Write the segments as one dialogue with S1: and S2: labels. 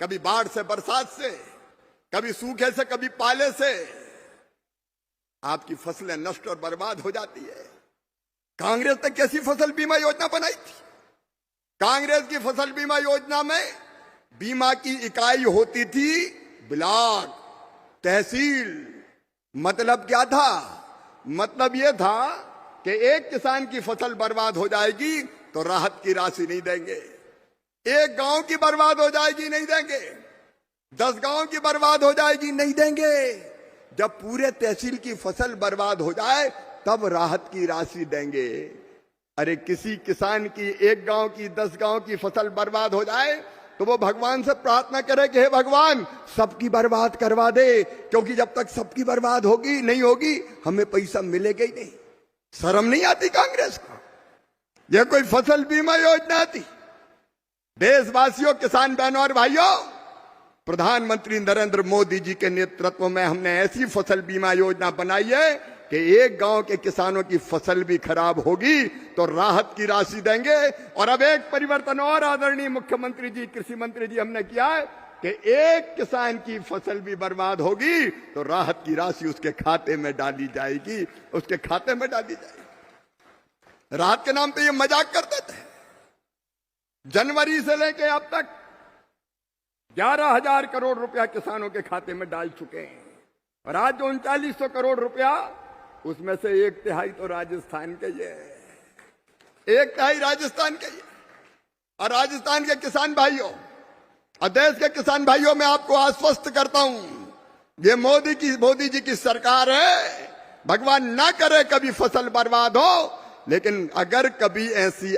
S1: कभी बाढ़ से, बरसात से, कभी सूखे से, कभी पाले से आपकी फसलें नष्ट और बर्बाद हो जाती है। कांग्रेस ने कैसी फसल बीमा योजना बनाई थी? कांग्रेस की फसल बीमा योजना में बीमा की इकाई होती थी ब्लॉक, तहसील। मतलब क्या था? मतलब यह था कि एक किसान की फसल बर्बाद हो जाएगी तो राहत की राशि नहीं देंगे, एक गांव की बर्बाद हो जाएगी नहीं देंगे, 10 गांव की बर्बाद हो जाएगी नहीं देंगे। जब पूरे तहसील की फसल बर्बाद हो जाए तब राहत की राशि देंगे। अरे किसी किसान की, एक गांव की, 10 गांव की फसल बर्बाद हो जाए तो वो भगवान से प्रार्थना करे कि हे भगवान सबकी बर्बाद करवा दे, क्योंकि जब तक सबकी बर्बाद होगी नहीं होगी हमें पैसा मिलेगा ही नहीं। शर्म नहीं आती कांग्रेस को? यह कोई फसल बीमा योजना थी? देशवासियों, किसान बहनों और भाइयों, प्रधानमंत्री नरेंद्र मोदी जी के नेतृत्व में हमने ऐसी फसल बीमा योजना बनाई है कि एक गांव के किसानों की फसल भी खराब होगी तो राहत की राशि देंगे। और अब एक परिवर्तन और आदरणीय मुख्यमंत्री जी, कृषि मंत्री जी, हमने किया है कि एक किसान की फसल भी बर्बाद होगी तो राहत की राशि उसके खाते में डाली जाएगी, उसके खाते में डाली जाएगी। राहत के नाम पे ये मजाक करते थे। जनवरी से लेके अब तक 11,000 करोड़ रुपया किसानों के खाते में डाल चुके हैं, और आज जो 3900 करोड़ रुपया, उसमें से 1/3 तो राजस्थान के ये, 1/3 राजस्थान के ये। और राजस्थान के किसान भाइयों और देश के किसान भाइयों, मैं आपको आश्वस्त करता हूं, ये मोदी जी की सरकार है। भगवान ना करे कभी फसल बर्बाद हो, लेकिन अगर कभी ऐसी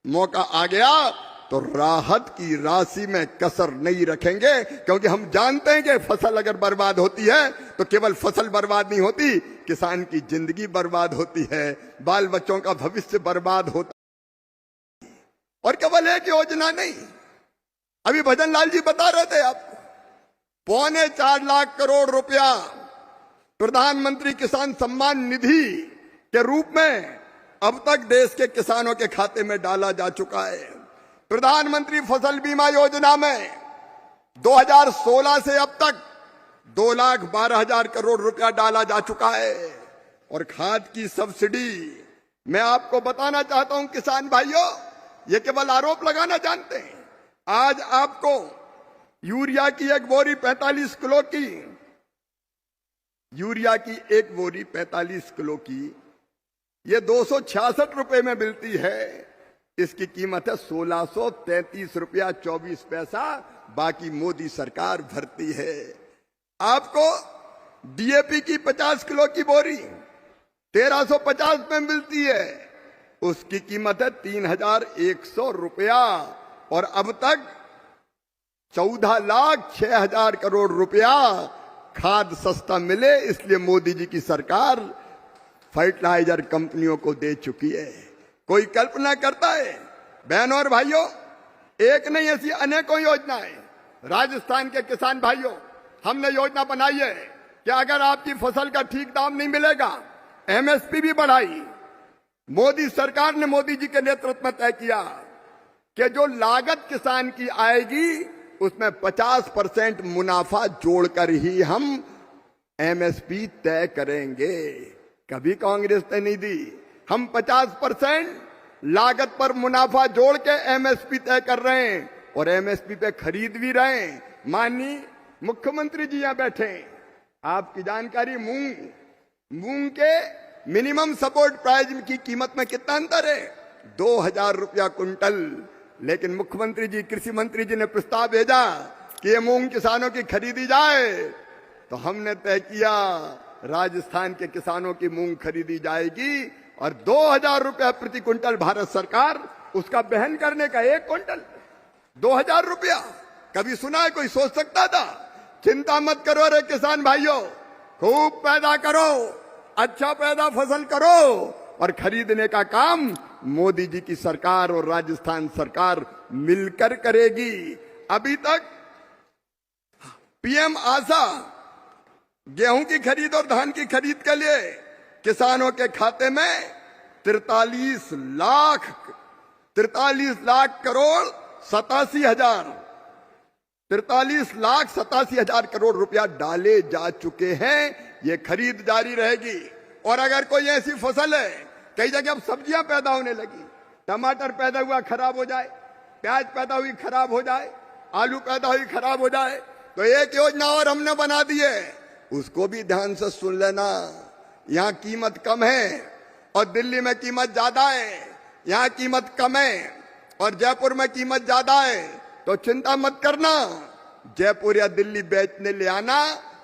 S1: मौका आ गया तो राहत की राशि में कसर नहीं रखेंगे, क्योंकि हम जानते हैं कि फसल अगर बर्बाद होती है तो केवल फसल बर्बाद नहीं होती, किसान की जिंदगी बर्बाद होती है, बाल बच्चों का भविष्य बर्बाद होता है। और केवल एक योजना नहीं, अभी भजन लाल जी बता रहे थे आपको, 4.25 लाख करोड़ रुपया प्रधानमंत्री किसान सम्मान निधि के रूप में अब तक देश के किसानों के खाते में डाला जा चुका है। प्रधानमंत्री फसल बीमा योजना में 2016 से अब तक 2,12,000 करोड़ रुपया डाला जा चुका है। और खाद की सब्सिडी, मैं आपको बताना चाहता हूं किसान भाइयों, ये केवल आरोप लगाना जानते हैं। आज आपको यूरिया की एक बोरी 45 किलो की, यूरिया की एक बोरी 45 किलो की ये 266 रुपए में मिलती है। इसकी कीमत है 1633 रुपया 24 पैसा, बाकी मोदी सरकार भरती है। आपको डीएपी की 50 किलो की बोरी 1350 में मिलती है, उसकी कीमत है 3100 रुपया। और अब तक 14,06,000 करोड़ रुपया खाद सस्ता मिले, इसलिए मोदी जी की सरकार फर्टिलाइजर कंपनियों को दे चुकी है। कोई कल्पना करता है? बहनों और भाइयों, एक नहीं ऐसी अनेकों योजनाएं राजस्थान के किसान भाइयों, हमने योजना बनाई है कि अगर आपकी फसल का ठीक दाम नहीं मिलेगा, एमएसपी भी बढ़ाई। मोदी सरकार ने, मोदी जी के नेतृत्व में तय किया कि जो लागत किसान की आएगी उसमें 50% मुनाफा जोड़कर ही हम एमएसपी तय करेंगे। कभी कांग्रेस ने नहीं दी। हम 50% लागत पर मुनाफा जोड़ के एमएसपी तय कर रहे हैं और एमएसपी पे खरीद भी रहे हैं। माननीय मुख्यमंत्री जी यहां बैठे, आपकी जानकारी, मूंग के मिनिमम सपोर्ट प्राइस की कीमत में कितना अंतर है? 2,000 रुपया कुंटल। लेकिन मुख्यमंत्री जी, कृषि मंत्री जी ने प्रस्ताव भेजा कि ये मूंग किसानों की खरीदी जाए, तो हमने तय किया राजस्थान के किसानों की मूंग खरीदी जाएगी और 2,000 रुपया प्रति कुंटल भारत सरकार उसका बहन करने का। 1 कुंटल 2,000 रुपया, कभी सुना है? कोई सोच सकता था? चिंता मत करो रे किसान भाइयों, खूब पैदा करो, अच्छा पैदा फसल करो, और खरीदने का काम मोदी जी की सरकार और राजस्थान सरकार मिलकर करेगी। अभी तक पीएम आशा गेहूं की खरीद और धान की खरीद के लिए किसानों के खाते में 43 लाख करोड़ 87,000 43,87,000 करोड़ रुपया डाले जा चुके हैं। ये खरीद जारी रहेगी। और अगर कोई ऐसी फसल है, कई जगह अब सब्जियां पैदा होने लगी, टमाटर पैदा हुआ खराब हो जाए, प्याज पैदा हुई खराब हो जाए, आलू पैदा हुई खराब हो जाए, तो एक योजना और हमने बना दी है, उसको भी ध्यान से सुन लेना। यहां कीमत कम है और दिल्ली में कीमत ज्यादा है, यहां कीमत कम है और जयपुर में कीमत ज्यादा है, तो चिंता मत करना। जयपुर या दिल्ली बेचने ले आना,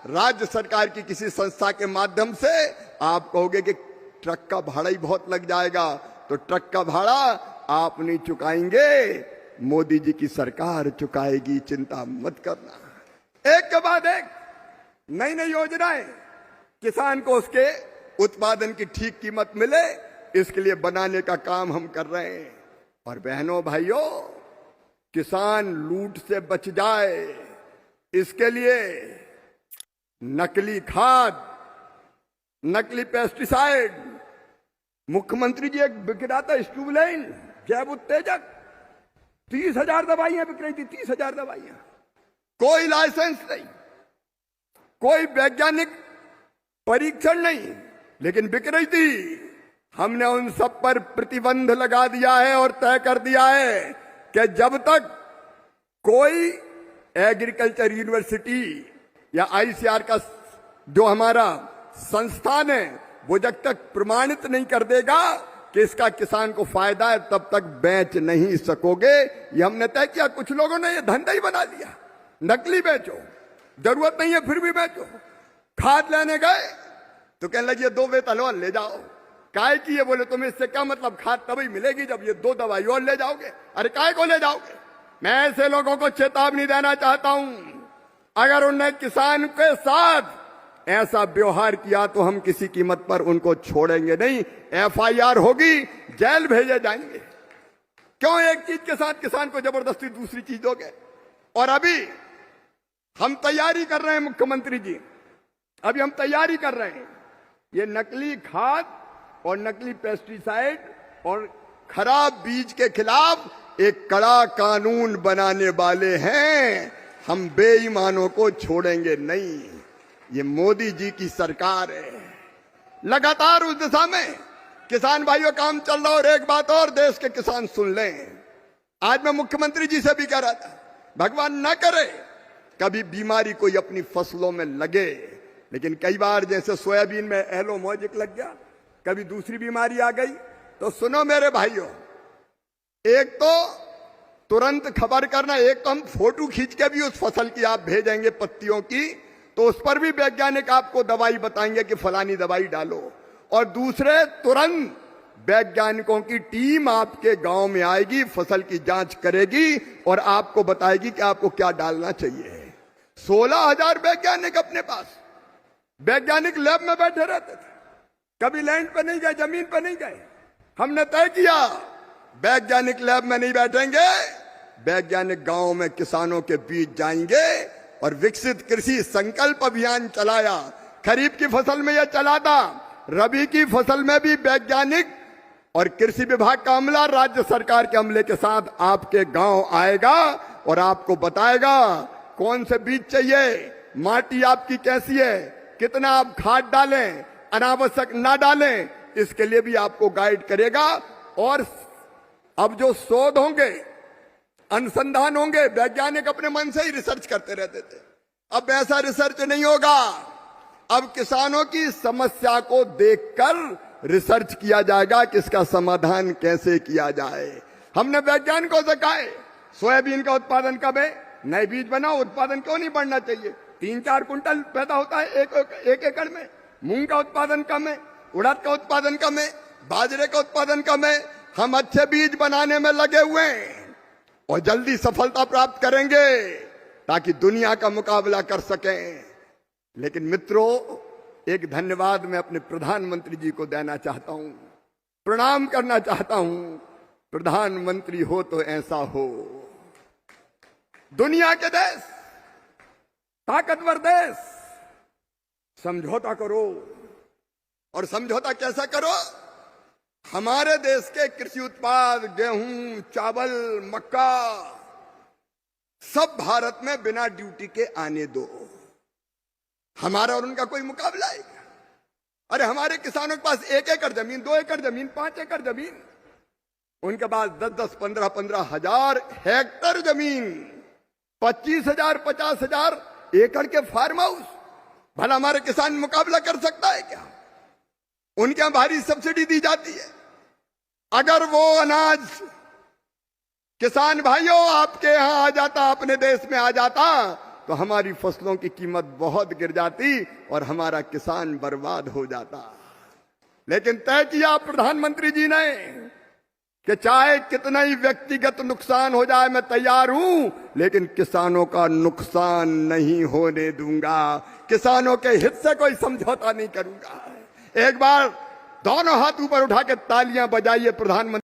S1: राज्य सरकार की किसी संस्था के माध्यम से। आप कहोगे कि ट्रक का भाड़ा ही बहुत लग जाएगा, तो ट्रक का भाड़ा आप नहीं चुकाएंगे, मोदी जी की सरकार चुकाएगी, चिंता मत करना। एक के बाद एक नई नई योजनाएं, किसान को उसके उत्पादन की ठीक कीमत मिले, इसके लिए बनाने का काम हम कर रहे हैं। और बहनों भाइयों, किसान लूट से बच जाए, इसके लिए नकली खाद, नकली पेस्टिसाइड, मुख्यमंत्री जी एक बिक रहा था स्टूबलाइन, जैव उत्तेजक, 30,000 दवाइयां बिक रही थी, 30,000 दवाइयां, कोई लाइसेंस नहीं, कोई वैज्ञानिक परीक्षण नहीं, लेकिन बिक रही थी। हमने उन सब पर प्रतिबंध लगा दिया है और तय कर दिया है कि जब तक कोई एग्रीकल्चर यूनिवर्सिटी या आईसीआर का जो हमारा संस्थान है, वो जब तक प्रमाणित नहीं कर देगा कि इसका किसान को फायदा है, तब तक बेच नहीं सकोगे। ये हमने तय किया। कुछ लोगों ने ये धंधा ही बना लिया, नकली बेचो, जरूरत नहीं है फिर भी बेचो। खाद लेने गए तो कहने लगे 2 बोतल और ले जाओ। काय की ये? बोले तुम्हें इससे क्या मतलब, खाद तभी मिलेगी जब ये 2 दवाई और ले जाओगे। अरे काय को ले जाओगे? मैं ऐसे लोगों को चेतावनी देना चाहता हूं, अगर उन्होंने किसान के साथ ऐसा व्यवहार किया तो हम किसी कीमत पर उनको छोड़ेंगे नहीं। एफआईआर होगी, जेल भेजे जाएंगे। क्यों एक चीज के साथ किसान को जबरदस्ती दूसरी चीज दोगे? और अभी हम तैयारी कर रहे हैं, मुख्यमंत्री जी, अभी हम तैयारी कर रहे हैं, ये नकली खाद और नकली पेस्टिसाइड और खराब बीज के खिलाफ एक कड़ा कानून बनाने वाले हैं। हम बेईमानों को छोड़ेंगे नहीं। ये मोदी जी की सरकार है, लगातार उस दिशा में किसान भाइयों काम चल रहा। और एक बात और देश के किसान सुन लें, आज मैं मुख्यमंत्री जी से भी कह रहा था, भगवान ना करे कभी बीमारी कोई अपनी फसलों में लगे, लेकिन कई बार जैसे सोयाबीन में एलो मोजिक लग गया, कभी दूसरी बीमारी आ गई, तो सुनो मेरे भाइयों, एक तो तुरंत खबर करना, एक तो हम फोटो खींच के भी उस फसल की आप भेजेंगे पत्तियों की, तो उस पर भी वैज्ञानिक आपको दवाई बताएंगे कि फलानी दवाई डालो। और दूसरे, तुरंत वैज्ञानिकों की टीम आपके गांव में आएगी, फसल की जांच करेगी और आपको बताएगी कि आपको क्या डालना चाहिए। 16,000 वैज्ञानिक अपने पास, वैज्ञानिक लैब में बैठे रहते थे, कभी लैंड पर नहीं गए, जमीन पर नहीं गए। हमने तय किया वैज्ञानिक लैब में नहीं बैठेंगे, वैज्ञानिक गांव में किसानों के बीच जाएंगे और विकसित कृषि संकल्प अभियान चलाया। खरीफ की फसल में यह चला था, रबी की फसल में भी वैज्ञानिक और कृषि विभाग का अमला राज्य सरकार के अमले के साथ आपके गांव आएगा और आपको बताएगा कौन से बीज चाहिए, माटी आपकी कैसी है, कितना आप खाद डालें, अनावश्यक ना डालें, इसके लिए भी आपको गाइड करेगा। और अब जो शोध होंगे, अनुसंधान होंगे, वैज्ञानिक अपने मन से ही रिसर्च करते रहते थे, अब ऐसा रिसर्च नहीं होगा। अब किसानों की समस्या को देखकर रिसर्च किया जाएगा कि इसका समाधान कैसे किया जाए। हमने वैज्ञानिकों से कहा है, सोयाबीन का उत्पादन कब है, नए बीज बनाओ, उत्पादन क्यों नहीं बढ़ना चाहिए? 3-4 कुंटल पैदा होता है एक एकड़ में। मूंग का उत्पादन कम है, उड़द का उत्पादन कम है, बाजरे का उत्पादन कम है। हम अच्छे बीज बनाने में लगे हुए हैं और जल्दी सफलता प्राप्त करेंगे ताकि दुनिया का मुकाबला कर सकें। लेकिन मित्रों, एक धन्यवाद मैं अपने प्रधानमंत्री जी को देना चाहता हूं, प्रणाम करना चाहता हूं। प्रधानमंत्री हो तो ऐसा हो। दुनिया के देश, ताकतवर देश, समझौता करो। और समझौता कैसा करो? हमारे देश के कृषि उत्पाद, गेहूं, चावल, मक्का, सब भारत में बिना ड्यूटी के आने दो। हमारा और उनका कोई मुकाबला है क्या? अरे हमारे किसानों के पास 1 एकड़ जमीन, 2 एकड़ जमीन, 5 एकड़ जमीन, उनके पास 10-10, 15-15 हजार हेक्टर जमीन, 25,000, 50,000 एकड़ के फार्म हाउस। भला हमारे किसान मुकाबला कर सकता है क्या? उनके यहां भारी सब्सिडी दी जाती है। अगर वो अनाज किसान भाइयों आपके यहां आ जाता, अपने देश में आ जाता, तो हमारी फसलों की कीमत बहुत गिर जाती और हमारा किसान बर्बाद हो जाता। लेकिन तय किया प्रधानमंत्री जी ने कि चाहे कितना ही व्यक्तिगत नुकसान हो जाए मैं तैयार हूं, लेकिन किसानों का नुकसान नहीं होने दूंगा, किसानों के हित से कोई समझौता नहीं करूंगा। एक बार दोनों हाथ ऊपर उठा के तालियां बजाइए प्रधानमंत्री